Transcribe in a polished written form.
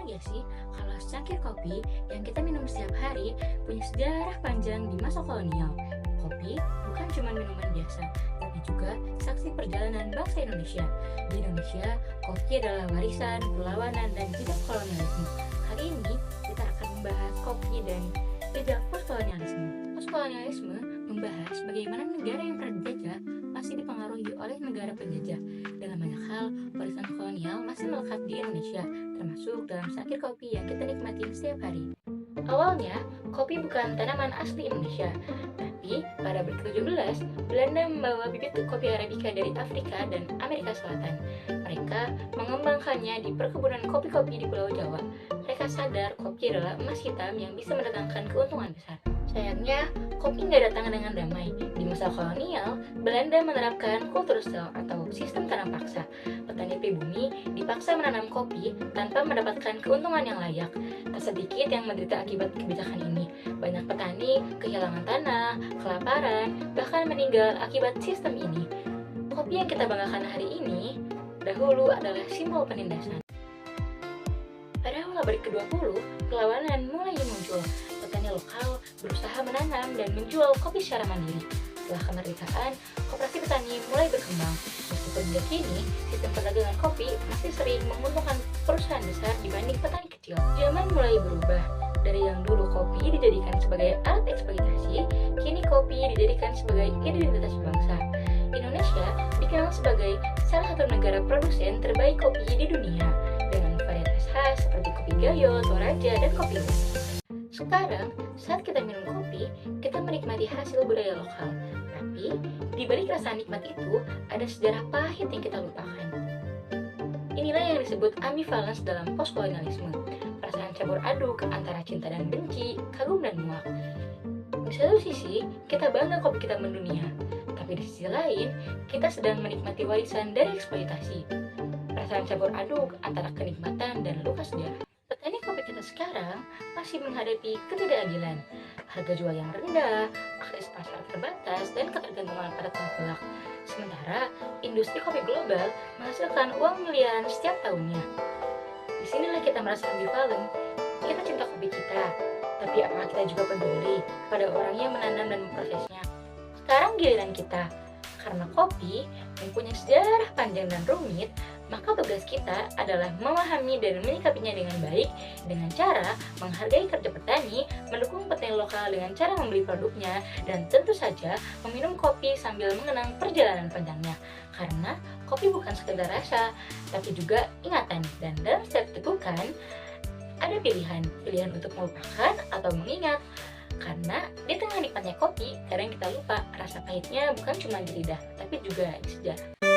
Sadar gak sih kalau secangkir kopi yang kita minum setiap hari punya sejarah panjang di masa kolonial? Kopi bukan cuma minuman biasa, tapi juga saksi perjalanan bangsa Indonesia. Di Indonesia, kopi adalah warisan, perlawanan, dan jejak kolonialisme. Hari ini kita akan membahas kopi dan jejak postkolonialisme. Postkolonialisme membahas bagaimana negara yang pernah dijajah masih dipengaruhi oleh negara penjajah. Dalam banyak hal, warisan kolonial masih melekat di Indonesia, termasuk dalam secangkir kopi yang kita nikmatin setiap hari. Awalnya, kopi bukan tanaman asli Indonesia, tapi pada abad ke-17, Belanda membawa bibit kopi Arabica dari Afrika dan Amerika Selatan. Mereka mengembangkannya di perkebunan kopi-kopi di Pulau Jawa. Mereka sadar kopi adalah emas hitam yang bisa mendatangkan keuntungan besar. Sayangnya, kopi nggak datang dengan damai. Di masa kolonial, Belanda menerapkan kultur stel atau sistem tanam paksa. Petani pribumi dipaksa menanam kopi tanpa mendapatkan keuntungan yang layak. Tak sedikit yang menderita akibat kebijakan ini. Banyak petani kehilangan tanah, kelaparan, bahkan meninggal akibat sistem ini. Kopi yang kita banggakan hari ini dahulu adalah simbol penindasan. Pada awal abad ke-20, perlawanan mulai muncul. Petani lokal berusaha menanam dan menjual kopi secara mandiri. Setelah kemerdekaan, koperasi petani mulai berkembang. Meskipun hingga kini, sistem perdagangan kopi masih sering menguntungkan perusahaan besar dibanding petani kecil. Zaman mulai berubah. Dari yang dulu kopi dijadikan sebagai alat eksploitasi, kini kopi dijadikan sebagai identitas bangsa. Indonesia dikenal sebagai salah satu negara produsen terbaik kopi di dunia, dengan varietas khas seperti kopi Gayo, Toraja, dan kopi Luwak. Sekarang, saat kita minum kopi, kita menikmati hasil budaya lokal. Tapi, di balik rasa nikmat itu, ada sejarah pahit yang kita lupakan. Inilah yang disebut ambivalence dalam postkolonialisme. Perasaan campur aduk antara cinta dan benci, kagum dan muak. Di satu sisi, kita bangga kopi kita mendunia. Tapi di sisi lain, kita sedang menikmati warisan dari eksploitasi. Perasaan campur aduk antara kenikmatan dan luka sejarah. Petani kopi kita sekarang masih menghadapi ketidakadilan, harga jual yang rendah, akses pasar terbatas, dan ketergantungan pada tengkulak. Sementara, industri kopi global menghasilkan uang miliaran setiap tahunnya. Disinilah kita merasa ambivalen. Kita cinta kopi kita, tapi apakah kita juga peduli pada orang yang menanam dan memprosesnya? Sekarang giliran kita. Karena kopi mempunyai sejarah panjang dan rumit, maka tugas kita adalah memahami dan menyikapinya dengan baik dengan cara menghargai kerja petani, mendukung petani lokal dengan cara membeli produknya, dan tentu saja meminum kopi sambil mengenang perjalanan panjangnya. Karena kopi bukan sekedar rasa, tapi juga ingatan, dan dalam setiap tegukan ada pilihan untuk melupakan atau mengingat. Karena di tengah nikmatnya kopi, kadang kita lupa rasa pahitnya bukan cuma di lidah, tapi juga di sejarah.